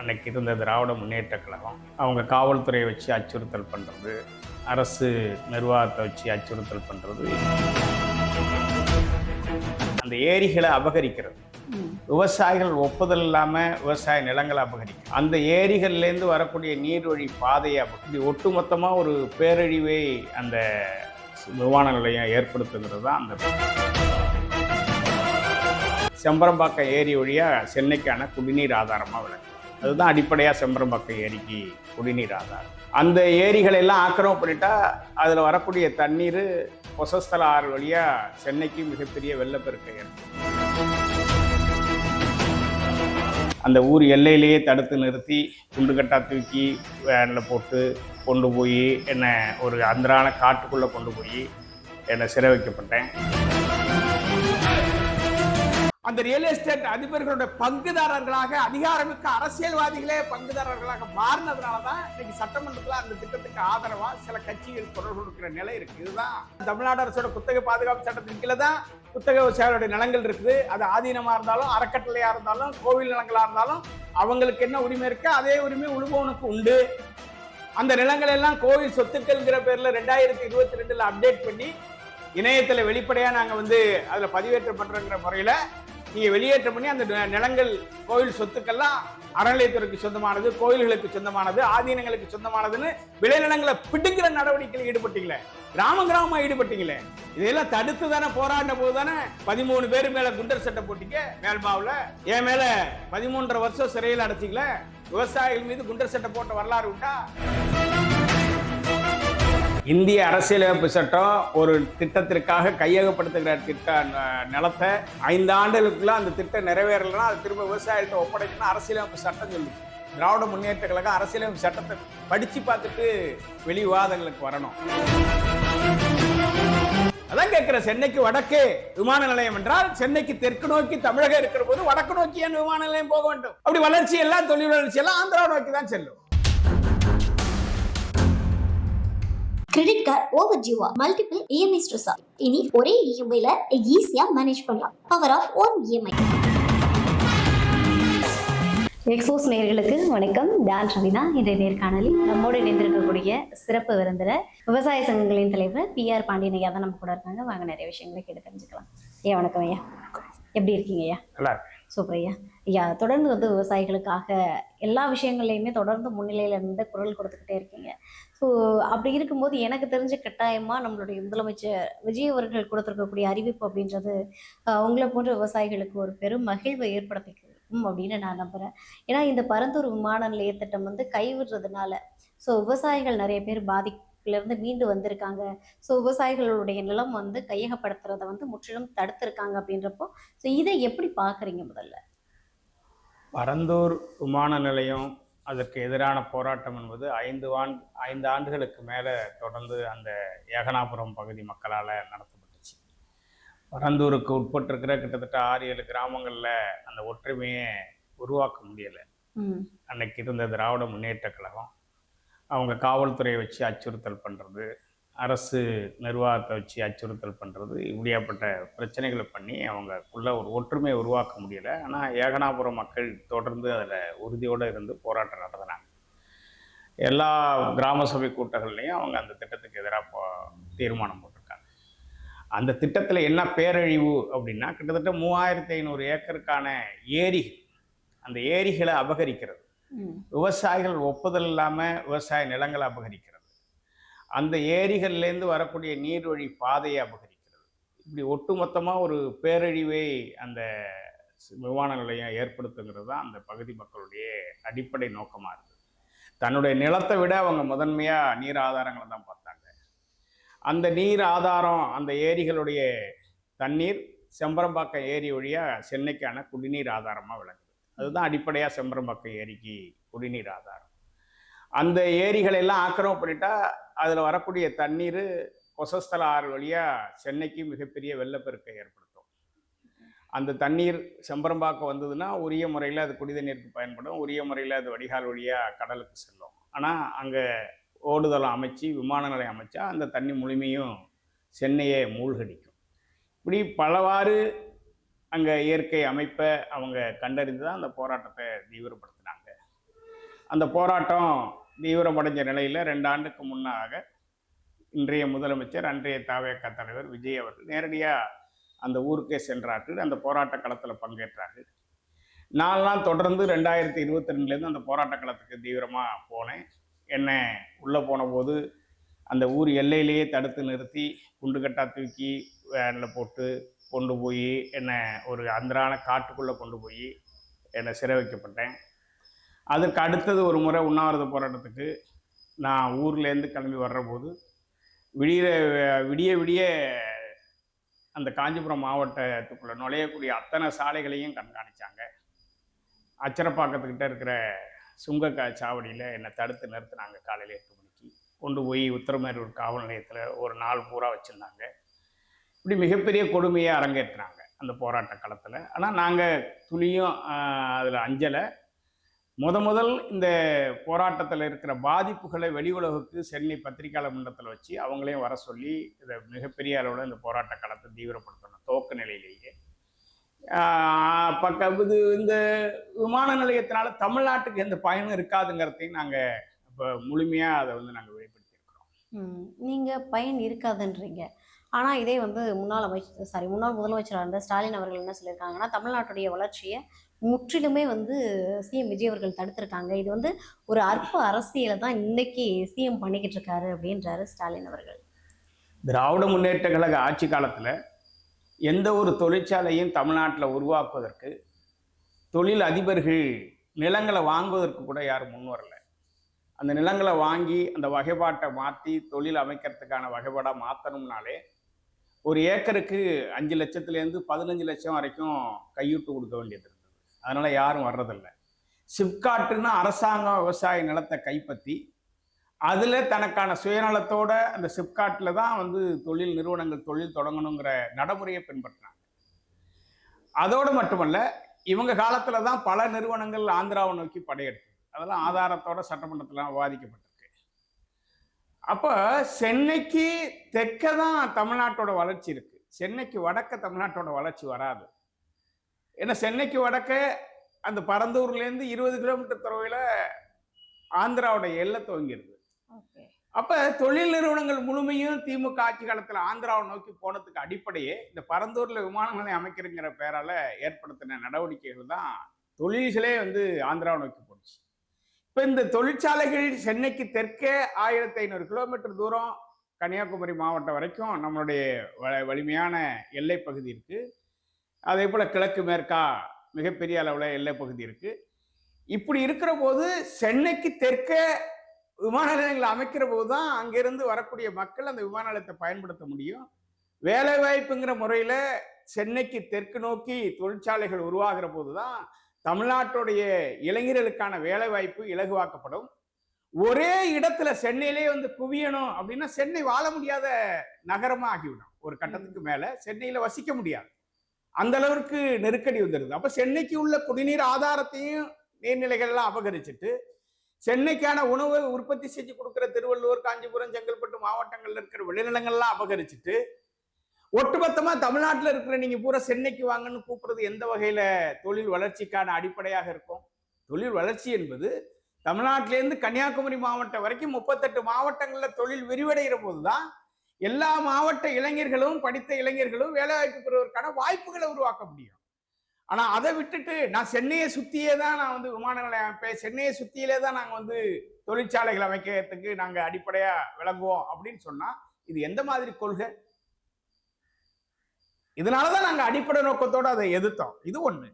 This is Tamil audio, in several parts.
அன்னைக்கு இருந்த திராவிட முன்னேற்ற கழகம் அவங்க காவல்துறையை வச்சு அச்சுறுத்தல் பண்ணுறது, அரசு நிர்வாகத்தை வச்சு அச்சுறுத்தல் பண்ணுறது, அந்த ஏரிகளை அபகரிக்கிறது, விவசாயிகள் ஒப்புதல் இல்லாமல் விவசாய நிலங்களை அபகரிக்கும், அந்த ஏரிகள்லேருந்து வரக்கூடிய நீர்வழி பாதையை அப்படி ஒட்டுமொத்தமாக ஒரு பேரழிவை அந்த விமான நிலையம் ஏற்படுத்துங்கிறது தான் அந்த செம்பரம்பாக்கம் ஏரி வழியாக சென்னைக்கான குடிநீர் ஆதாரமாக விளக்கு. அதுதான் அடிப்படையாக செம்பரம்பாக்கம் ஏரிக்கு குடிநீர் ஆதாரம். அந்த ஏரிகளை எல்லாம் ஆக்கிரமிப்பு பண்ணிட்டா அதில் வரக்கூடிய தண்ணீர் கொசஸ்தல ஆறு வழியாக சென்னைக்கு மிகப்பெரிய வெள்ளப்பெருக்கை ஏற்படும். அந்த ஊர் எல்லையிலேயே தடுத்து நிறுத்தி குண்டுகட்டா தூக்கி வேனில் போட்டு கொண்டு போய் என்னை ஒரு அந்தரான காட்டுக்குள்ளே கொண்டு போய் என்னை சிறை வைக்கப்பட்டேன். அந்த ரியல் எஸ்டேட் அதிபர்களுடைய பங்குதாரர்களாக அதிகாரமிக்க அரசியல்வாதிகளே பங்குதாரர்களாக மாறினதுனாலதான் இன்னைக்கு சட்டமன்றத்தில் அந்த திட்டத்துக்கு ஆதரவா சில கட்சிகள் குரல் கொடுக்கிற நிலை இருக்கு. இதுதான் தமிழ்நாடு அரசோட குத்தகை பாதுகாப்பு சட்டத்தின் கீழே தான் குத்தகை விவசாயிகளுடைய நிலங்கள் இருக்குது. அது ஆதீனமா இருந்தாலும் அறக்கட்டளையா இருந்தாலும் கோவில் நிலங்களா இருந்தாலும் அவங்களுக்கு என்ன உரிமை இருக்கு அதே உரிமை உழுபவனுக்கு உண்டு. அந்த நிலங்கள் எல்லாம் கோவில் சொத்துக்கள்ங்கிற பேர்ல 2022 அப்டேட் பண்ணி இணையத்தில் வெளிப்படையா நாங்க அதுல பதிவேற்றம் பண்றோங்கிற முறையில நீங்க வெளியேற்றம் பண்ணி அந்த நிலங்கள் கோயில் சொத்துக்கள்லாம் அறநிலையத்துறைக்கு சொந்தமானது, கோயில்களுக்கு சொந்தமானது, ஆதீனங்களுக்கு சொந்தமானதுன்னு விளைநிலங்களை பிடுங்கிற நடவடிக்கையில் ஈடுபட்டீங்களே, கிராமமா ஈடுபட்டீங்களே. இதெல்லாம் தடுத்து தானே போராடின போது தானே 13 பேர் மேல குண்டர் சட்டை போட்டீங்க. மேல்பாவுல என் மேல 13.5 வருஷம் சிறையில் அடைச்சிக்கல. விவசாயிகள் மீது குண்டர் சட்டை போட்ட வரலாறு உண்டா? இந்திய அரசியலமைப்பு சட்டம் ஒரு திட்டத்திற்காக கையகப்படுத்துகிற நிலத்தை 5 ஆண்டுகளுக்குள்ள அந்த திட்டம் நிறைவேறலைன்னா அது திரும்ப விவசாயிகிட்ட ஒப்படைக்கணும் அரசியலமைப்பு சட்டம் சொல்லுது. திராவிட முன்னேற்ற கழகம் அரசியலமைப்பு சட்டத்தை படிச்சு பார்த்துட்டு வெளி விவாதங்களுக்கு வரணும். அதான் கேட்கிற, சென்னைக்கு வடக்கே விமான நிலையம் என்றால் சென்னைக்கு தெற்கு நோக்கி தமிழகம் இருக்கிற போது வடக்கு நோக்கி ஏன் விமான நிலையம் போக வேண்டும்? அப்படி வளர்ச்சி எல்லாம் தொழில் வளர்ச்சி எல்லாம் ஆந்திரா நோக்கி தான் செல்லும். கிரெடிட் கார்டு ஓவர் டியூவா, மல்டிபிள் இஎம்ஐ ஸ்ட்ரெஸ்ஸா? இனி ஒரே இஎம்ஐல ஈஸியா மேனேஜ் பண்ணலாம். Power of one EMI. எக்ஸ்போஸ் நேயர்களுக்கு வணக்கம். டான் ரவினா. இன்றைய நேர்காணலில் நம்மோடு இணைந்திருக்கக்கூடிய சிறப்பு விருந்தினர் விவசாய சங்கங்களின் தலைவர் PR பாண்டியன் ஐயா தான் நம்ம கூட இருக்காங்க. வாங்க நிறைய விஷயங்களை கேட்டு தெரிஞ்சுக்கலாம். ஐயா வணக்கம். ஐயா எப்படி இருக்கீங்க? ஐயா நல்லா சூப்பர். ஐயா ஐயா தொடர்ந்து விவசாயிகளுக்காக எல்லா விஷயங்கள்லையுமே தொடர்ந்து முன்னிலையில இருந்து குரல் கொடுத்துக்கிட்டே இருக்கீங்க. ஸோ அப்படி இருக்கும்போது எனக்கு தெரிஞ்ச கட்டாயமாக நம்மளுடைய முதலமைச்சர் விஜய் அவர்கள் கொடுத்துருக்கக்கூடிய அறிவிப்பு அப்படின்றது உங்களை போன்ற விவசாயிகளுக்கு ஒரு பெரும் மகிழ்வை ஏற்படுத்திக்கும் அப்படின்னு நான் நம்புகிறேன். ஏன்னா இந்த பரந்தூர் விமான நிலைய திட்டம் கைவிடுறதுனால ஸோ விவசாயிகள் நிறைய பேர் பாதிப்புலேருந்து மீண்டு வந்திருக்காங்க. ஸோ விவசாயிகளுடைய நிலம் கையகப்படுத்துறதை முற்றிலும் தடுத்திருக்காங்க அப்படின்றப்போ ஸோ இதை எப்படி பார்க்குறீங்க? முதல்ல பரந்தூர் விமான நிலையம் அதற்கு எதிரான போராட்டம் என்பது 5 ஆண்டுகளுக்கு மேலே தொடர்ந்து அந்த ஏகனாபுரம் பகுதி மக்களால் நடத்தப்பட்டுச்சு. பரந்தூருக்கு உட்பட்டிருக்கிற கிட்டத்தட்ட 6-7 கிராமங்களில் அந்த ஒற்றுமையை உருவாக்க முடியலை. அன்னைக்கு இருந்த திராவிட முன்னேற்ற கழகம் அவங்க காவல்துறையை வச்சு அச்சுறுத்தல் பண்ணுறது, அரசு நிர்வாகத்தை வச்சு அச்சுறுத்தல் பண்ணுறது, இப்படியாப்பட்ட பிரச்சனைகளை பண்ணி அவங்களுக்குள்ள ஒரு ஒற்றுமையை உருவாக்க முடியலை. ஆனால் ஏகனாபுரம் மக்கள் தொடர்ந்து அதில் உறுதியோடு இருந்து போராட்டம் நடத்தினாங்க. எல்லா கிராம சபை கூட்டங்கள்லையும் அவங்க அந்த திட்டத்துக்கு எதிராக தீர்மானம் போட்டிருக்காங்க. அந்த திட்டத்தில் என்ன பேரழிவு அப்படின்னா கிட்டத்தட்ட 3500 ஏக்கருக்கான ஏரிகள், அந்த ஏரிகளை அபகரிக்கிறது, விவசாயிகள் ஒப்புதல் இல்லாமல் விவசாய நிலங்களை அபகரிக்கிறது, அந்த ஏரிகள்லேருந்து வரக்கூடிய நீர்வழி பாதையை அபகரிக்கிறது, இப்படி ஒட்டுமொத்தமாக ஒரு பேரழிவை அந்த விமான நிலையம் ஏற்படுத்துங்கிறது தான் அந்த பகுதி மக்களுடைய அடிப்படை நோக்கமாக இருக்குது. தன்னுடைய நிலத்தை விட அவங்க முதன்மையாக நீர் ஆதாரங்களை தான் பார்த்தாங்க. அந்த நீர் ஆதாரம், அந்த ஏரிகளுடைய தண்ணீர் செம்பரம்பாக்கம் ஏரி வழியாக சென்னைக்கான குடிநீர் ஆதாரமாக விளங்குது. அதுதான் அடிப்படையாக செம்பரம்பாக்கம் ஏரிக்கு குடிநீர் ஆதாரம். அந்த ஏரிகளை எல்லாம் ஆக்கிரமிப்பு பண்ணிட்டா அதில் வரக்கூடிய தண்ணீர் கொசஸ்தல ஆறு வழியாக சென்னைக்கு மிகப்பெரிய வெள்ளப்பெருக்கை ஏற்படுத்தும். அந்த தண்ணீர் செம்பரம்பாக்கம் வந்ததுன்னா உரிய முறையில் அது குடிநீருக்கு பயன்படும், உரிய முறையில் அது வடிகால் வழியாக கடலுக்கு செல்லும். ஆனால் அங்கே ஓடுதளம் அமைச்சு விமான நிலையம் அமைச்சா அந்த தண்ணி முழுமையும் சென்னையை மூழ்கடிக்கும். இப்படி பலவாறு அங்கே இயற்கை அமைப்பை அவங்க கண்டறிந்து தான் அந்த போராட்டத்தை தீவிரப்படுத்தினாங்க. அந்த போராட்டம் தீவிரமடைஞ்ச நிலையில் 2 ஆண்டுக்கு முன்னாக இன்றைய முதலமைச்சர் அன்றைய தவேக தலைவர் விஜய் அவர்கள் நேரடியாக அந்த ஊருக்கே சென்றார்கள். அந்த போராட்ட களத்தில் பங்கேற்றார்கள். 4 நாள் தொடர்ந்து 2022 அந்த போராட்ட களத்துக்கு தீவிரமாக போனேன். என்ன உள்ளே போன போது அந்த ஊர் எல்லையிலேயே தடுத்து நிறுத்தி குண்டுகட்டா தூக்கி வேனில் போட்டு கொண்டு போய் என்னை ஒரு அந்தரான காட்டுக்குள்ளே கொண்டு போய் என்னை சிறை வைக்கப்பட்டேன். அதுக்கு அடுத்தது ஒரு முறை உண்ணாவிரத போராட்டத்துக்கு நான் ஊர்லேருந்து கிளம்பி வர்றபோது விடிய விடிய அந்த காஞ்சிபுரம் மாவட்டத்துக்குள்ளே நுழையக்கூடிய அத்தனை சாலைகளையும் கண்காணித்தாங்க. அச்சரப்பாக்கத்துக்கிட்ட இருக்கிற சுங்க சாவடியில் என்னை தடுத்து நிறுத்தினாங்க. காலையில் 8 மணிக்கு கொண்டு போய் உத்தரமேரூர் காவல் நிலையத்தில் ஒரு நாள் பூரா வச்சுருந்தாங்க. இப்படி மிகப்பெரிய கொடுமையை அரங்கேற்றினாங்க அந்த போராட்ட களத்தில். ஆனால் நாங்கள் துளியும் அதில் அஞ்சலை. முதல் இந்த போராட்டத்தில் இருக்கிற பாதிப்புகளை வெளி உலகுக்கு சென்னை பத்திரிகையாளர் மன்றத்தில் வச்சு அவங்களையும் வர சொல்லி இதை மிகப்பெரிய அளவில் இந்த போராட்ட களத்தை தீவிரப்படுத்தணும் துவக்க நிலையிலேயே. இது இந்த விமான நிலையத்தினால தமிழ்நாட்டுக்கு எந்த பயனும் இருக்காதுங்கிறதையும் நாங்கள் இப்போ முழுமையாக அதை நாங்கள் வெளிப்படுத்தியிருக்கிறோம். நீங்கள் பயன் இருக்காதுன்றீங்க. ஆனால் இதே முன்னாள் முதலமைச்சராக இருந்த ஸ்டாலின் அவர்கள் என்ன சொல்லியிருக்காங்கன்னா, தமிழ்நாட்டுடைய வளர்ச்சியை முற்றிலுமே சிஎம் விஜய் அவர்கள் தடுத்திருக்காங்க. இது ஒரு அற்ப அரசியலை தான் இன்னைக்கு சிஎம் பண்ணிக்கிட்டு இருக்காரு அப்படின்றாரு ஸ்டாலின் அவர்கள். திராவிட முன்னேற்ற கழக ஆட்சி காலத்தில் எந்த ஒரு தொழிற்சாலையும் தமிழ்நாட்டில் உருவாக்குவதற்கு தொழில் அதிபர்கள் நிலங்களை வாங்குவதற்கு கூட யாரும் முன் வரல. அந்த நிலங்களை வாங்கி அந்த வகைப்பாட்டை மாற்றி தொழில் அமைக்கிறதுக்கான வகைப்பாடாக மாற்றணும்னாலே ஒரு ஏக்கருக்கு 5 லட்சத்துலேருந்து 15 லட்சம் வரைக்கும் கையூட்டு கொடுக்க வேண்டியது இருந்தது. அதனால் யாரும் வர்றதில்லை. சிப்காட்டுன்னு அரசாங்கம் விவசாய நிலத்தை கைப்பற்றி அதில் தனக்கான சுயநலத்தோட அந்த சிப்காட்டில் தான் தொழில் நிறுவனங்கள் தொழில் தொடங்கணுங்கிற நடைமுறையை பின்பற்றினாங்க. அதோடு மட்டுமல்ல, இவங்க காலத்தில் தான் பல நிறுவனங்கள் ஆந்திராவை நோக்கி படையெடுத்து அதெல்லாம் ஆதாரத்தோட சட்டமன்றத்தில் விவாதிக்கப்பட்டிருக்கு. அப்போ சென்னைக்கு தெற்க தான் தமிழ்நாட்டோட வளர்ச்சி இருக்கு. சென்னைக்கு வடக்க தமிழ்நாட்டோட வளர்ச்சி வராது. ஏன்னா சென்னைக்கு வடக்க அந்த பரந்தூர்லேருந்து 20 கிலோமீட்டர் தொலைவில் ஆந்திராவோட எல்லை துவங்கிடுது. அப்போ தொழில் நிறுவனங்கள் முழுமையும் திமுக ஆட்சி காலத்தில் ஆந்திராவை நோக்கி போனதுக்கு அடிப்படையே இந்த பரந்தூரில் விமான நிலையம் அமைக்கிறங்கிற பேரால் ஏற்படுத்தின நடவடிக்கைகள் தான் தொழில்களே ஆந்திராவை நோக்கி போச்சு. இப்போ இந்த தொழிற்சாலைகள் சென்னைக்கு தெற்கே 1500 கிலோமீட்டர் தூரம் கன்னியாகுமரி மாவட்டம் வரைக்கும் நம்மளுடைய வலிமையான எல்லை பகுதி இருக்குது. அதே போல் கிழக்கு மேற்கா மிகப்பெரிய அளவில் எல்லை பகுதி இருக்குது. இப்படி இருக்கிற போது சென்னைக்கு தெற்கே விமான நிலையங்களை அமைக்கிற போது தான் அங்கிருந்து வரக்கூடிய மக்கள் அந்த விமான நிலையத்தை பயன்படுத்த முடியும். வேலை வாய்ப்புங்கிற முறையில் சென்னைக்கு தெற்கு நோக்கி தொழிற்சாலைகள் உருவாகிற போது தான் தமிழ்நாட்டுடைய இளைஞர்களுக்கான வேலை வாய்ப்பு இலகுவாக்கப்படும். ஒரே இடத்துல சென்னையிலே குவியணும் அப்படின்னா சென்னை வாழ முடியாத நகரமா ஆகிவிடும். ஒரு கட்டத்துக்கு மேல சென்னையில வசிக்க முடியாது, அந்த அளவுக்கு நெருக்கடி வந்துடுது. அப்ப சென்னைக்கு உள்ள குடிநீர் ஆதாரத்தையும் நீர்நிலைகள் எல்லாம் அபகரிச்சுட்டு சென்னைக்கான உணவை உற்பத்தி செஞ்சு கொடுக்குற திருவள்ளூர், காஞ்சிபுரம், செங்கல்பட்டு மாவட்டங்கள்ல இருக்கிற விளைநிலங்கள்லாம் அபகரிச்சுட்டு ஒட்டுமொத்தமா தமிழ்நாட்டில் இருக்கிற நீங்க பூரா சென்னைக்கு வாங்கன்னு கூப்பிடுறது எந்த வகையில தொழில் வளர்ச்சிக்கான அடிப்படையாக இருக்கும்? தொழில் வளர்ச்சி என்பது தமிழ்நாட்டிலேருந்து கன்னியாகுமரி மாவட்டம் வரைக்கும் 38 மாவட்டங்கள்ல தொழில் விரிவடைகிற போதுதான் எல்லா மாவட்ட இளைஞர்களும் படித்த இளைஞர்களும் வேலைவாய்ப்பு பெறுவதற்கான வாய்ப்புகளை உருவாக்க முடியும். ஆனா அதை விட்டுட்டு நான் சென்னையை சுத்தியே தான் நான் விமான நிலையம் அமைப்பேன், சென்னையை சுத்தியிலே தான் நாங்க தொழிற்சாலைகள் அமைக்கிறதுக்கு நாங்க அடிப்படையா விளங்குவோம் அப்படின்னு சொன்னா இது எந்த மாதிரி கொள்கை? இதனாலதான் நாங்க அடிப்படை நோக்கத்தோடு அதை எதிர்த்தோம். இது ஒண்ணு.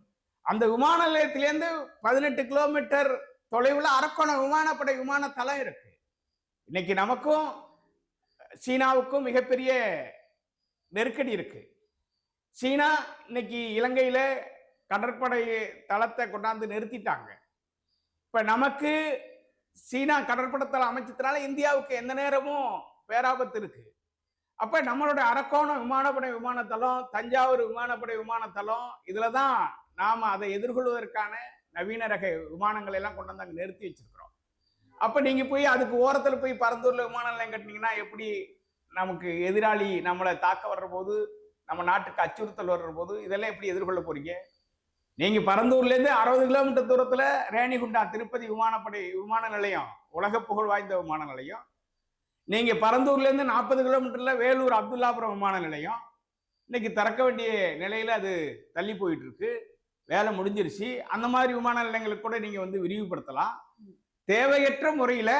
அந்த விமான நிலையத்திலேருந்து 18 கிலோமீட்டர் தொலைவில் அரக்கோணம் விமானப்படை விமான தளம் இருக்கு. இன்னைக்கு நமக்கும் சீனாவுக்கும் மிகப்பெரிய நெருக்கடி இருக்கு. சீனா இன்னைக்கு இலங்கையில கடற்படை தளத்தை கொண்டாந்து நிறுத்திட்டாங்க. இப்ப நமக்கு சீனா கடற்படை தளம் அமைச்சதுனால இந்தியாவுக்கு எந்த நேரமும் பேராபத்து இருக்கு. அப்ப நம்மளோட அரக்கோணம் விமானப்படை விமானத்தளம், தஞ்சாவூர் விமானப்படை விமானத்தளம், இதுலதான் நாம அதை எதிர்கொள்வதற்கான நவீன ரக விமானங்களை எல்லாம் கொண்டு வந்து அங்க நிறுத்தி வச்சிருக்கிறோம். அப்ப நீங்க போய் அதுக்கு ஓரத்துல போய் பரந்தூர்ல விமான நிலையம் கட்டினீங்கன்னா எப்படி நமக்கு எதிராளி நம்மளை தாக்க வர்ற போது, நம்ம நாட்டுக்கு அச்சுறுத்தல் வர்ற போது இதெல்லாம் எப்படி எதிர்கொள்ள போறீங்க? நீங்க பரந்தூர்லேருந்து 60 கிலோமீட்டர் தூரத்துல ரேணிகுண்டா திருப்பதி விமான நிலையம், உலக புகழ் வாய்ந்த விமான நிலையம். நீங்க பரந்தூர்லேருந்து 40 கிலோமீட்டர்ல வேலூர் அப்துல்லாபுரம் விமான நிலையம். இன்னைக்கு திறக்க வேண்டிய நிலையில அது தள்ளி போயிட்டு இருக்கு. வேலை முடிஞ்சிருச்சு. அந்த மாதிரி விமான நிலையங்களுக்கு கூட நீங்க வந்து விரிவுபடுத்தலாம். தேவையற்ற முறையில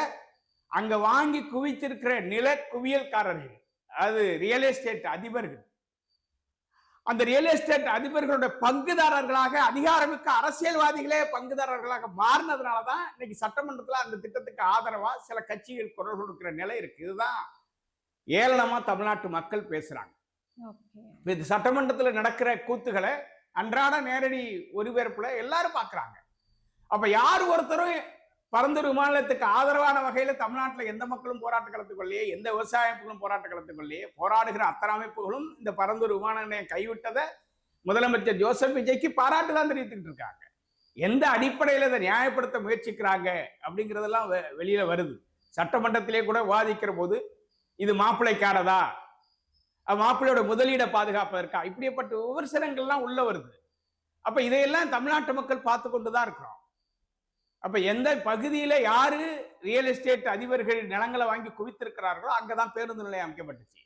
அங்க வாங்கி குவிச்சிருக்கிற நில குவியல்காரர்கள், அது ரியல் எஸ்டேட் அதிபர்கள், அந்த ரியல் எஸ்டேட் அதிபர்களுடைய பங்குதாரர்களாக அதிகாரமிக்க அரசியல்வாதிகளே பங்குதாரர்களாக மாறினதுனாலதான் இன்னைக்கு சட்டமன்றத்துல அந்த திட்டத்துக்கு ஆதரவா சில கட்சிகள் குரல் கொடுக்கிற நிலை இருக்கு. இதுதான் ஏளனமா தமிழ்நாட்டு மக்கள் பேசுறாங்க. இது சட்டமன்றத்துல நடக்கிற கூத்துக்களை அன்றாட நேரடி ஒருபரப்புல எல்லாரும் பாக்குறாங்க. அப்ப யார் ஒருத்தரும் பரந்தூர் விமான நிலையத்துக்கு ஆதரவான வகையில தமிழ்நாட்டில் எந்த மக்களும் போராட்ட களத்துக்குள்ளேயே, எந்த விவசாய அமைப்புகளும் போராட்ட களத்துக்குள்ளேயே போராடுகிற அத்தனை அமைப்புகளும் இந்த பரந்தூர் விமான நிலையம் கைவிட்டதை முதலமைச்சர் ஜோசப் விஜய்க்கு பாராட்டு தான் தெரிவித்துக்கிட்டு இருக்காங்க. எந்த அடிப்படையில் இதை நியாயப்படுத்த முயற்சிக்கிறாங்க அப்படிங்கிறதெல்லாம் வெளியில வருது. சட்டமன்றத்திலே கூட விவாதிக்கிற போது இது மாப்பிள்ளைக்காரதா, மாப்பிள்ளையோட முதலீடை பாதுகாப்பதற்கா, இப்படிப்பட்ட விமர்சனங்கள்லாம் உள்ள வருது. அப்ப இதையெல்லாம் தமிழ்நாட்டு மக்கள் பார்த்து கொண்டுதான் இருக்கிறோம். அப்ப எந்த பகுதியில யாரு ரியல் எஸ்டேட் அதிபர்கள் நிலங்களை வாங்கி குவித்திருக்கிறார்களோ அங்கதான் பேருந்து நிலையம் அமைக்கப்பட்டுச்சு.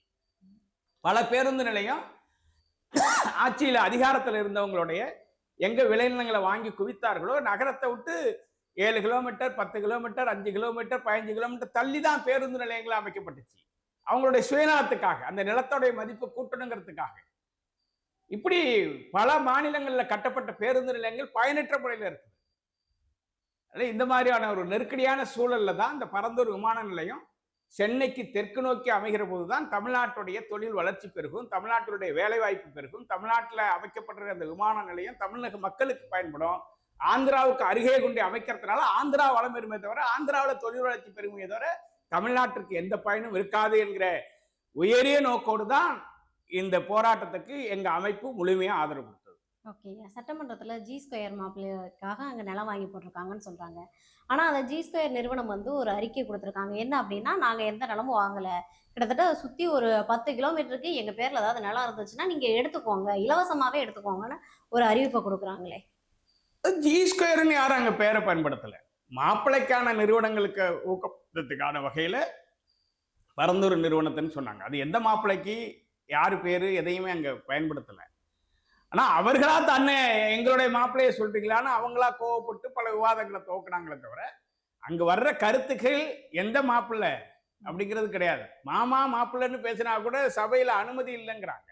பல பேருந்து நிலையம் ஆட்சியில அதிகாரத்தில் இருந்தவங்களுடைய எங்க விளைநிலங்களை வாங்கி குவித்தார்களோ நகரத்தை விட்டு 7 கிலோமீட்டர், 10 கிலோமீட்டர், 5 கிலோமீட்டர், 15 கிலோமீட்டர் தள்ளி தான் பேருந்து நிலையங்கள் அமைக்கப்பட்டுச்சு. அவங்களுடைய சுயநலத்துக்காக, அந்த நிலத்தோடைய மதிப்பு கூட்டணுங்கிறதுக்காக. இப்படி பல மாநிலங்கள்ல கட்டப்பட்ட பேருந்து நிலையங்கள் பயனற்ற முறையில் இருக்கு. இந்த மாதிரியான ஒரு நெருக்கடியான சூழல்ல தான் இந்த பரந்தூர் விமான நிலையம் சென்னைக்கு தெற்கு நோக்கி அமைகிற போதுதான் தமிழ்நாட்டுடைய தொழில் வளர்ச்சி பெருகும், தமிழ்நாட்டுடைய வேலை வாய்ப்பு பெருகும். தமிழ்நாட்டில் அமைக்கப்பட்டிருக்கிற அந்த விமான நிலையம் தமிழக மக்களுக்கு பயன்படும். ஆந்திராவுக்கு அருகே கொண்டு அமைக்கிறதுனால ஆந்திரா வளம் பெருமே தவிர, ஆந்திராவில் தொழில் வளர்ச்சி பெருமையை தவிர தமிழ்நாட்டிற்கு எந்த பயனும் இருக்காது என்கிற உயரிய நோக்கோடு தான் இந்த போராட்டத்துக்கு எங்க அமைப்பு முழுமையா ஆதரவு கொடுத்தது. ஓகே, சட்டமன்றத்தில் G2 மாப்பிள்ளைக்காக அங்கே நிலம் வாங்கி போட்டிருக்காங்கன்னு சொல்கிறாங்க. ஆனால் அந்த G2 நிறுவனம் வந்து ஒரு அறிக்கை கொடுத்துருக்காங்க. என்ன அப்படின்னா, நாங்கள் எந்த நிலமும் வாங்கலை, கிட்டத்தட்ட சுற்றி ஒரு 10 கிலோமீட்டருக்கு எங்கள் பேரில் ஏதாவது நிலம் இருந்துச்சுன்னா நீங்கள் எடுத்துக்கோங்க, இலவசமாகவே எடுத்துக்கோங்கன்னு ஒரு அறிவிப்பை கொடுக்குறாங்களே. G2 யாரும் அங்கே பேரை பயன்படுத்தலை. மாப்பிள்ளைக்கான நிறுவனங்களுக்கு ஊக்கப்படுத்துறதுக்கான வகையில் பரந்தூர் நிறுவனத்துன்னு சொன்னாங்க. அது எந்த மாப்பிள்ளைக்கு யார் பேர் எதையுமே அங்கே பயன்படுத்தலை. ஆனா அவர்களா தன்னை எங்களுடைய மாப்பிள்ளையை சொல்றீங்களான்னு அவங்களா கோவப்பட்டு பல விவாதங்களை துவக்குனாங்களே தவிர அங்க வர்ற கருத்துக்கள் எந்த மாப்பிள்ளை அப்படிங்கிறது கிடையாது. மாமா மாப்பிள்ளைன்னு பேசினா கூட சபையில அனுமதி இல்லைங்கிறாங்க.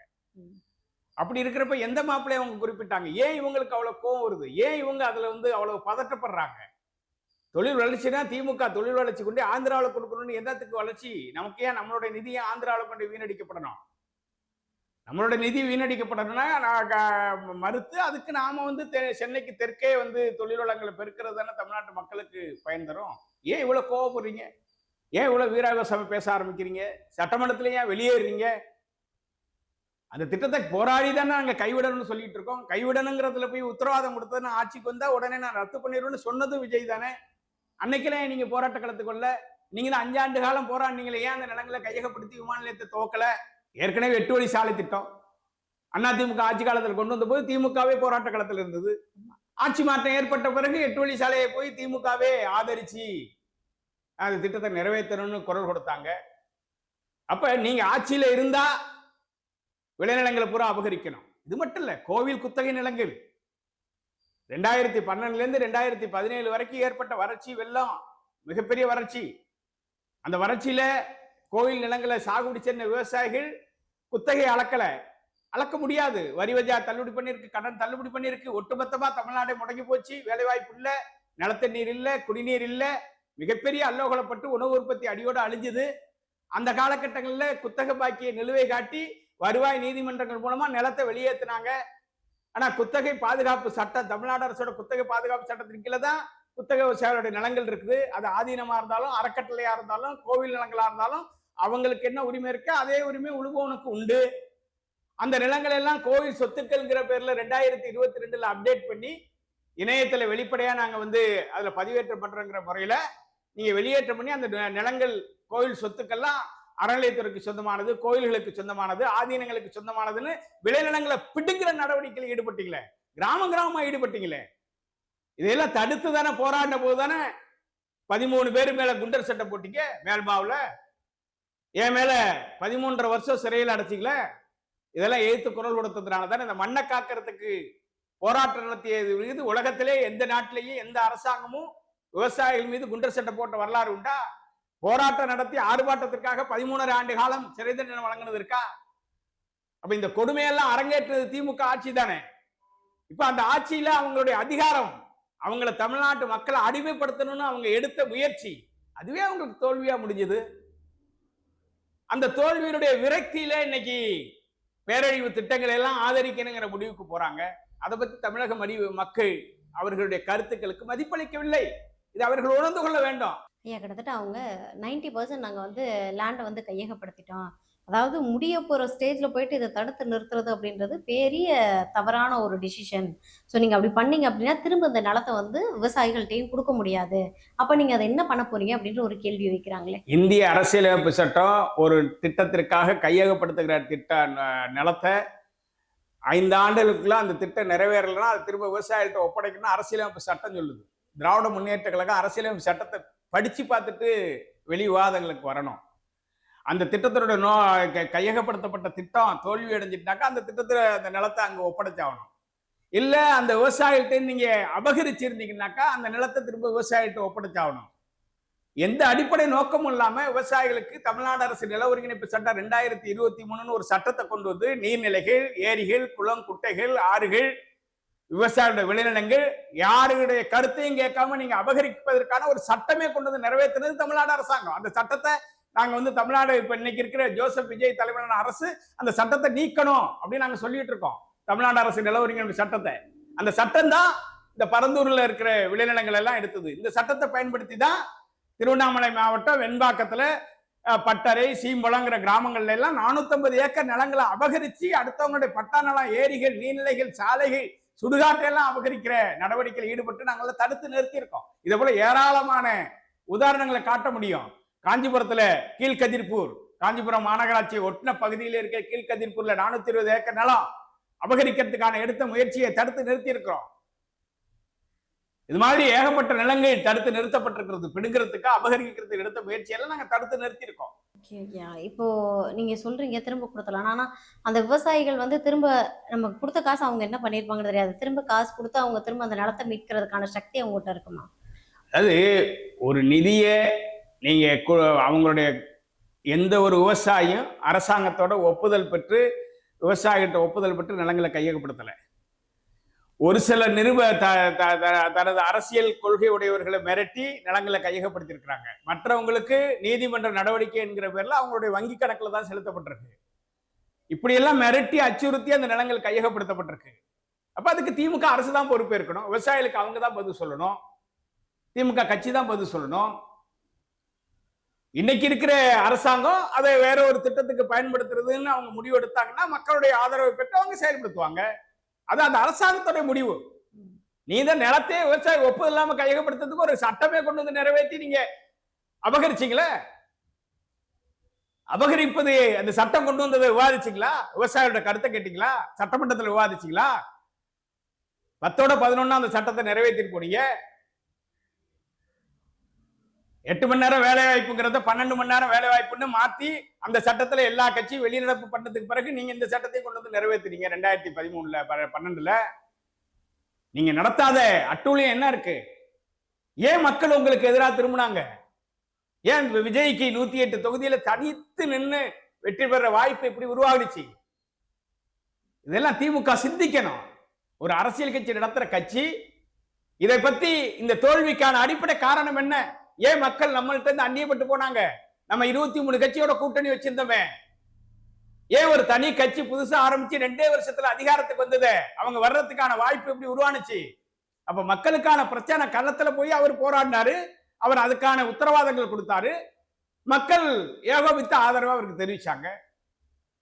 அப்படி இருக்கிறப்ப எந்த மாப்பிள்ளையை அவங்க குறிப்பிட்டாங்க? ஏன் இவங்களுக்கு அவ்வளவு கோவம் வருது? ஏன் இவங்க அதுல வந்து அவ்வளவு பதட்டப்படுறாங்க? தொழில் வளர்ச்சினா திமுக தொழில் வளர்ச்சி கொண்டு ஆந்திராவில் கொடுக்கணும்னு என்னத்துக்கு வளர்ச்சி? நமக்கு ஏன் நம்மளுடைய நிதியை ஆந்திராவில் கொண்டு வீணடிக்கப்படணும்? நம்மளோட நிதி வீணடிக்கப்படணும்னா மறுத்து அதுக்கு நாம வந்து சென்னைக்கு தெற்கே வந்து தொழில் வளங்களை பெருக்கிறது தானே தமிழ்நாட்டு மக்களுக்கு பயன் தரும். ஏன் இவ்வளவு கோவப்படுறீங்க? ஏன் இவ்வளவு வீராவேசம் பேச ஆரம்பிக்கிறீங்க? சட்டமன்றத்துல ஏன் வெளியேறீங்க? அந்த திட்டத்தை போராடி தானே நாங்க கைவிடணும்னு சொல்லிட்டு இருக்கோம். கைவிடணுங்கிறதுல போய் உத்தரவாதம் கொடுத்ததுன்னு ஆட்சிக்கு வந்தா உடனே நான் ரத்து பண்ணிடுவேன்னு சொன்னது விஜய் தானே. அன்னைக்கெல்லாம் நீங்க போராட்ட களத்துக்குள்ள நீங்க 5 ஆண்டு காலம் போராடினீங்களே, ஏன் அந்த நிலங்களை கையகப்படுத்தி விமான நிலையத்தை துவக்கல? ஏற்கனவே 8 வழி சாலை திட்டம் அதிமுக ஆட்சி காலத்தில் கொண்டு வந்த போது திமுகவே போராட்ட களத்தில் இருந்தது. ஆட்சி மாற்றம் ஏற்பட்ட பிறகு 8 வழி சாலையை போய் திமுகவே ஆதரிச்சு அந்த திட்டத்தை நிறைவேற்றணும்னு குரல் கொடுத்தாங்க. அப்ப நீங்க ஆட்சியில இருந்தா விளைநிலங்களை பூரா அபகரிக்கணும். இது மட்டும் இல்ல, கோவில் குத்தகை நிலங்கள் 2012 2017 வரைக்கும் ஏற்பட்ட வறட்சி, வெள்ளம், மிகப்பெரிய வறட்சி. அந்த வறட்சியில கோயில் நிலங்களை சாகுபடி செய்த விவசாயிகள் குத்தகை அளக்க முடியாது. வரி வஜா தள்ளுபடி பண்ணிருக்கு, கடன் தள்ளுபடி பண்ணிருக்கு. ஒட்டுமொத்தமா தமிழ்நாடு முடங்கி போச்சு. வேலை வாய்ப்பு இல்ல, நிலத்த நீர் இல்ல, குடிநீர் இல்ல, மிகப்பெரிய அல்லோகலப்பட்டு உணவு உற்பத்தி அடியோடு அழிஞ்சுது. அந்த காலகட்டங்களில் குத்தகை பாக்கிய நிலுவை காட்டி வருவாய் நீதிமன்றங்கள் மூலமா நிலத்தை வெளியேற்றினாங்க. ஆனா குத்தகை பாதுகாப்பு சட்டம், தமிழ்நாடு அரசோட குத்தகை பாதுகாப்பு சட்டத்தின் கீழே தான் குத்தகை விவசாயிகளுடைய நிலங்கள் இருக்குது. அது ஆதீனமா இருந்தாலும், அறக்கட்டளையா இருந்தாலும், கோவில் நிலங்களா இருந்தாலும் அவங்களுக்கு என்ன உரிமை இருக்கு அதே உரிமை உழுபவனுக்கு உண்டு. அந்த நிலங்கள் எல்லாம் கோவில் சொத்துக்கள்ங்கிற பேர்ல 2022 அப்டேட் பண்ணி இணையத்துல வெளிப்படையா நாங்க வந்து அதுல பதிவேற்றம் பண்றோங்கிற முறையில நீங்க வெளியேற்றம் பண்ணி அந்த நிலங்கள் கோவில் சொத்துக்கள்லாம் அறநிலையத்துறைக்கு சொந்தமானது, கோயில்களுக்கு சொந்தமானது, ஆதீனங்களுக்கு சொந்தமானதுன்னு விளைநிலங்களை பிடுங்கிற நடவடிக்கையில் ஈடுபட்டீங்களே. கிராமம் கிராமமா ஈடுபட்டீங்களே. இதெல்லாம் தடுத்து தானே போராடின போது தானே 13 பேர் மேல குண்டர் சட்டம் போட்டீங்க. மேல்மாவுல என் மேல 13.5 வருஷம் சிறையில் அடைச்சிக்கல. இதெல்லாம் எதிர்த்து குரல் கொடுத்ததுனால தானே இந்த மண்ணை காக்கிறதுக்கு போராட்டம் நடத்தியது மீது உலகத்திலே எந்த நாட்டிலேயும் எந்த அரசாங்கமும் விவசாயிகள் மீது குண்டர் சட்டம் போட்ட வரலாறு உண்டா? போராட்டம் நடத்தி ஆர்ப்பாட்டத்திற்காக 13 ஆண்டு காலம் சிறை தண்டனை வழங்கினது இருக்கா? அப்ப இந்த கொடுமையெல்லாம் அரங்கேற்றது திமுக ஆட்சி தானே. இப்ப அந்த ஆட்சியில அவங்களுடைய அதிகாரம், அவங்களை தமிழ்நாட்டு மக்களை அடிமைப்படுத்தணும்னு அவங்க எடுத்த முயற்சி, அதுவே அவங்களுக்கு தோல்வியா முடிஞ்சது. அந்த தோல்வியினுடைய விரக்தியில இன்னைக்கு பேரழிவு திட்டங்களை எல்லாம் ஆதரிக்கணுங்கிற முடிவுக்கு போறாங்க. அதை பத்தி தமிழக மக்கள் அவர்களுடைய கருத்துக்களுக்கு மதிப்பளிக்கவில்லை. இது அவர்கள் உணர்ந்து கொள்ள வேண்டும். ஐயா கிட்டத்தட்ட அவங்க 90% நாங்கள் வந்து லேண்டை வந்து கையகப்படுத்திட்டோம், அதாவது முடிய போகிற ஸ்டேஜில் போயிட்டு இதை தடுத்து நிறுத்துறது அப்படின்றது பெரிய தவறான ஒரு டிசிஷன். ஸோ நீங்கள் அப்படி பண்ணீங்க அப்படின்னா திரும்ப இந்த நிலத்தை வந்து விவசாயிகள்கிட்டையும் கொடுக்க முடியாது. அப்போ நீங்கள் அதை என்ன பண்ண போறீங்க அப்படின்ற ஒரு கேள்வி வைக்கிறாங்களே. இந்திய அரசியலமைப்பு சட்டம் ஒரு திட்டத்திற்காக கையகப்படுத்துகிற நிலத்தை 5 ஆண்டுகளுக்குள்ள அந்த திட்டம் நிறைவேறலைன்னா அது திரும்ப விவசாயிகள்கிட்ட ஒப்படைக்கணும்னு அரசியலமைப்பு சட்டம் சொல்லுது. திராவிட முன்னேற்ற கழகம் அரசியலமைப்பு சட்டத்தை படிச்சு பார்த்துட்டு வெளி விவாதங்களுக்கு வரணும். அந்த திட்டத்தினுடைய கையகப்படுத்தப்பட்ட திட்டம் தோல்வி அடைஞ்சிட்டாக்கா அந்த திட்டத்தில் அந்த நிலத்தை அங்கே ஒப்படைச்சாகணும். இல்லை அந்த விவசாயிகிட்ட நீங்க அபகரிச்சிருந்தீங்கன்னாக்கா அந்த நிலத்தை திரும்ப விவசாயிகிட்ட ஒப்படைச்சாகணும். எந்த அடிப்படை நோக்கமும் இல்லாம விவசாயிகளுக்கு தமிழ்நாடு அரசு நில ஒருங்கிணைப்பு சட்டம் 2023 ஒரு சட்டத்தை கொண்டு வந்து நீர்நிலைகள், ஏரிகள், குளம், குட்டைகள், ஆறுகள், விவசாயிகளுடைய விளைநிலங்கள் யாருடைய கருத்தையும் கேட்காம நீங்க அபகரிப்பதற்கான ஒரு சட்டமே கொண்டு வந்து நிறைவேற்றினது தமிழ்நாடு அரசாங்கம். அந்த சட்டத்தை நாங்க வந்து தமிழ்நாடு இப்ப இன்னைக்கு இருக்கிற ஜோசப் விஜய் தலைமையிலான அரசு அந்த சட்டத்தை நீக்கணும் அப்படின்னு நாங்க சொல்லிட்டு இருக்கோம். தமிழ்நாடு அரசு நில ஒருங்கிணைப்பு சட்டத்தை, அந்த சட்டம் தான் இந்த பரந்தூர்ல இருக்கிற விளைநிலங்கள் எல்லாம் எடுத்தது. இந்த சட்டத்தை பயன்படுத்தி தான் திருவண்ணாமலை மாவட்டம் வெண்பாக்கத்துல பட்டறை, சீம்பளங்கிற கிராமங்கள்ல எல்லாம் 450 ஏக்கர் நிலங்களை அபகரிச்சு அடுத்தவங்களுடைய பட்டா நிலம், ஏரிகள், நீர்நிலைகள், சாலைகள், சுடுகாட்டையெல்லாம் அபகரிக்கிற நடவடிக்கையில் ஈடுபட்டு நாங்கள் தடுத்து நிறுத்தியிருக்கோம். இதே போல ஏராளமான உதாரணங்களை காட்ட முடியும். காஞ்சிபுரத்துல கீழ்கதிர்பூர், காஞ்சிபுரம் மாநகராட்சி ஒட்டின பகுதியில் இருக்க கீழ்கதிர்பூர்ல 420 ஏக்கர் நிலம் அபகரிக்கிறதுக்கான எடுத்த முயற்சியை தடுத்து நிறுத்தி இருக்கிறோம். இது மாதிரி ஏகப்பட்ட நிலங்கள் தடுத்து நிறுத்தப்பட்டிருக்கிறது. பிடுங்கிறதுக்கு அபகரிக்கிறதுக்கு எடுத்த முயற்சியெல்லாம் நாங்க தடுத்து நிறுத்தி இருக்கோம். இப்போ நீங்க சொல்றீங்க திரும்ப கொடுத்தலாம், ஆனா அந்த விவசாயிகள் வந்து திரும்ப நமக்கு கொடுத்த காசு அவங்க என்ன பண்ணிருப்பாங்கன்னு தெரியாது. திரும்ப காசு கொடுத்து அவங்க திரும்ப அந்த நிலத்தை மீட்கிறதுக்கான சக்தி அவங்ககிட்ட இருக்குமா? அது ஒரு நிதியை நீங்க அவங்களுடைய எந்த ஒரு விவசாயியும் அரசாங்கத்தோட ஒப்புதல் பெற்று விவசாயிகிட்ட ஒப்புதல் பெற்று நிலங்களை கையகப்படுத்தலை. ஒரு சில தனது அரசியல் கொள்கை உடையவர்களை மிரட்டி நிலங்களை கையகப்படுத்தியிருக்கிறாங்க. மற்றவங்களுக்கு நீதிமன்ற நடவடிக்கை என்கிற பேர்ல அவங்களுடைய வங்கி கணக்குல தான் செலுத்தப்பட்டிருக்கு. இப்படியெல்லாம் மிரட்டி அச்சுறுத்தி அந்த நிலங்கள் கையகப்படுத்தப்பட்டிருக்கு. அப்ப அதுக்கு திமுக அரசு தான் பொறுப்பேற்கணும். விவசாயிகளுக்கு அவங்க தான் பதில் சொல்லணும். திமுக கட்சி தான் பதில் சொல்லணும். இன்னைக்கு இருக்கிற அரசாங்கம் அதை வேற ஒரு திட்டத்துக்கு பயன்படுத்துறதுன்னு அவங்க முடிவு எடுத்தாங்கன்னா மக்களுடைய ஆதரவை பெற்று அவங்க செயல்படுத்துவாங்க. அது அந்த அரசாங்கத்துடைய முடிவு. நீ தான் நிலத்தையே விவசாயி ஒப்புதல் இல்லாம கையகப்படுத்துறதுக்கு ஒரு சட்டமே கொண்டு வந்து நிறைவேற்றி நீங்க அபகரிச்சீங்களே. அபகரிப்பது அந்த சட்டம் கொண்டு வந்ததை விவாதிச்சீங்களா? விவசாயியோட கருத்தை கேட்டீங்களா? சட்டமன்றத்தில் விவாதிச்சீங்களா? 10-11 அந்த சட்டத்தை நிறைவேற்றிட்டு போனீங்க. 8 மணி நேரம் வேலை வாய்ப்புங்கிறத 12 மணி நேரம் வேலை வாய்ப்புன்னு மாத்தி அந்த சட்டத்துல எல்லா கட்சியும் வெளிநடப்பு பண்ணதுக்கு பிறகு நீங்க இந்த சட்டத்தை கொண்டு வந்து நிறைவேற்றுறீங்க. 2013 12 நீங்க நடத்தாத அட்டூழியம் என்ன இருக்கு? ஏன் மக்கள் உங்களுக்கு எதிராக திரும்பினாங்க? ஏன் விஜய்க்கு 108 தொகுதியில தனித்து நின்று வெற்றி பெற வாய்ப்பு எப்படி உருவாகிடுச்சு? இதெல்லாம் திமுக சிந்திக்கணும். ஒரு அரசியல் கட்சி நடத்துற கட்சி இதை பத்தி இந்த தோல்விக்கான அடிப்படை காரணம் என்ன? ஏன் மக்கள் நம்மள்ட்ட இருந்து அந்நியப்பட்டு போனாங்க? நம்ம 23 கட்சியோட கூட்டணி வச்சிருந்தோமே, ஏன் ஒரு தனி கட்சி புதுசா ஆரம்பிச்சு 2 வருஷத்துல அதிகாரத்துக்கு வந்தது? அவங்க வர்றதுக்கான வாய்ப்பு எப்படி உருவானுச்சு? அப்ப மக்களுக்கான பிரச்சனை களத்துல போய் அவர் போராடினாரு. அவர் அதுக்கான உத்தரவாதங்கள் கொடுத்தாரு. மக்கள் ஏகோபித்த ஆதரவு அவருக்கு தெரிவிச்சாங்க.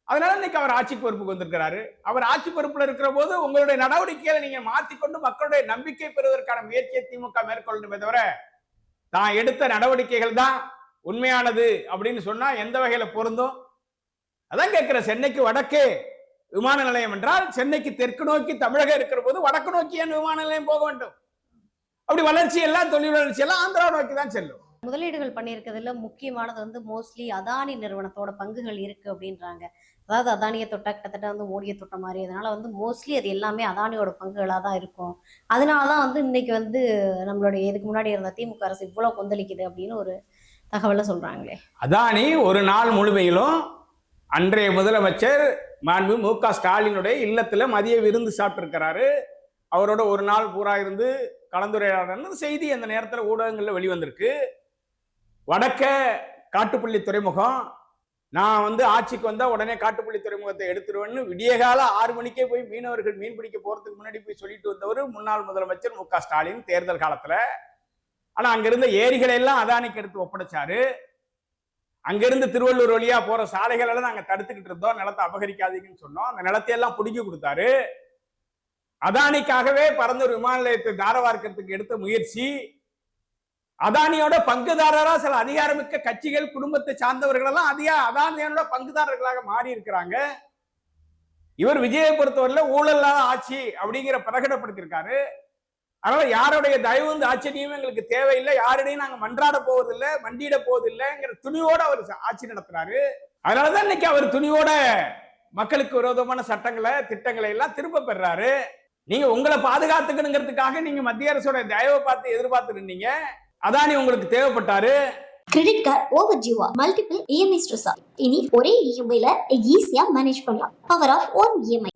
அதனால இன்னைக்கு அவர் ஆட்சி பொறுப்புக்கு வந்திருக்கிறாரு. அவர் ஆட்சி பொறுப்புல இருக்கிற போது உங்களுடைய நடவடிக்கைகளை நீங்க மாற்றிக்கொண்டு மக்களுடைய நம்பிக்கை பெறுவதற்கான முயற்சியை திமுக மேற்கொள்ளணுமே தவிர தான் எடுத்த நடவடிக்கைகள் தான் உண்மையானது அப்படின்னு சொன்னா எந்த வகையில பொருந்தும்? அதான் கேட்கிற. சென்னைக்கு வடக்கே விமான நிலையம் என்றால் சென்னைக்கு தெற்கு நோக்கி தமிழகம் இருக்கிற போது வடக்கு நோக்கி ஏன் விமான நிலையம் போக வேண்டும்? அப்படி வளர்ச்சி எல்லாம், தொழில் வளர்ச்சி எல்லாம் ஆந்திரா நோக்கி தான் செல்லும். முதலீடுகள் பண்ணியிருக்கிறதுல முக்கியமானது வந்து மோஸ்ட்லி அதானி நிறுவனத்தோட பங்குகள் இருக்கு அப்படின்றாங்க. அதாவது அதானியை தொட்டா கிட்டத்தட்ட வந்து மோடியை தொட்ட மாதிரி. அதனால வந்து மோஸ்ட்லி அது எல்லாமே அதானியோட பங்குகளாக தான் இருக்கும். அதனாலதான் வந்து இன்னைக்கு வந்து நம்மளுடைய இதுக்கு முன்னாடி இருந்த திமுக அரசு இவ்வளவு கொந்தளிக்குது அப்படின்னு ஒரு தகவலை சொல்றாங்களே. அதானி ஒரு நாள் முழுமையிலும் அன்றைய முதலமைச்சர் மாண்பு மு.க. ஸ்டாலினுடைய இல்லத்துல மதிய விருந்து சாப்பிட்டு இருக்கிறாரு. அவரோட ஒரு நாள் பூரா இருந்து கலந்துரையாடல் செய்தி அந்த நேரத்தில் ஊடகங்கள்ல வெளிவந்திருக்கு. வடக்க காட்டுப்பள்ளி துறைமுகம், நான் வந்து ஆட்சிக்கு வந்தா உடனே காட்டுப்பள்ளி துறைமுகத்தை எடுத்துருவேன்னு விடியகால 6 மணிக்கே போய் மீனவர்கள் மீன் பிடிக்க போறதுக்கு முன்னாடி போய் சொல்லிட்டு வந்தவர் முன்னாள் முதலமைச்சர் மு.க. ஸ்டாலின் தேர்தல் காலத்துல. ஆனா அங்கிருந்த ஏரிகளை எல்லாம் அதானிக்கு எடுத்து ஒப்படைச்சாரு. அங்கிருந்து திருவள்ளூர் வழியா போற சாலைகள் எல்லாம் நாங்க தடுத்துக்கிட்டு இருந்தோம், நிலத்தை அபகரிக்காதீங்கன்னு சொன்னோம். அந்த நிலத்தையெல்லாம் பிடிக்கி கொடுத்தாரு. அதானிக்காகவே பரந்தூர் விமான நிலையத்தை தாரவார்க்கிறதுக்கு எடுத்த முயற்சி, அதானியோட பங்குதாரரா சில அதிகாரமிக்க கட்சிகள், குடும்பத்தை சார்ந்தவர்கள் எல்லாம் அதானியோட பங்குதாரர்களாக மாறி இருக்கிறாங்க. இவர் விஜயை பொறுத்தவரையில ஊழல் இல்லாத ஆட்சி அப்படிங்கிற பிரகடப்படுத்திருக்காரு. அதனால யாருடைய தயவு ஆட்சியும் எங்களுக்கு தேவையில்லை, யாரிடையும் நாங்க மன்றாட போவதில்லை, மண்டியிட போவதில்லைங்கிற துணிவோட அவர் ஆட்சி நடத்துறாரு. அதனாலதான் இன்னைக்கு அவர் துணிவோட மக்களுக்கு விரோதமான சட்டங்களை, திட்டங்களை எல்லாம் திரும்ப பெறாரு. நீங்க உங்களை பாதுகாத்துக்கணுங்கிறதுக்காக நீங்க மத்திய அரசோட தயவை பார்த்து எதிர்பார்த்து இருந்தீங்க. அதானி உங்களுக்கு தேவைப்பட்டாரு. கிரெடிட் கார்டு ஓவர் ஜிவா மல்டிபிள் இஎம்ஐ ஸ்ட்ரெஸ். இனி ஒரே இஎம்ஐல ஈஸியா மேனேஜ் பண்ணலாம். Power of one EMI.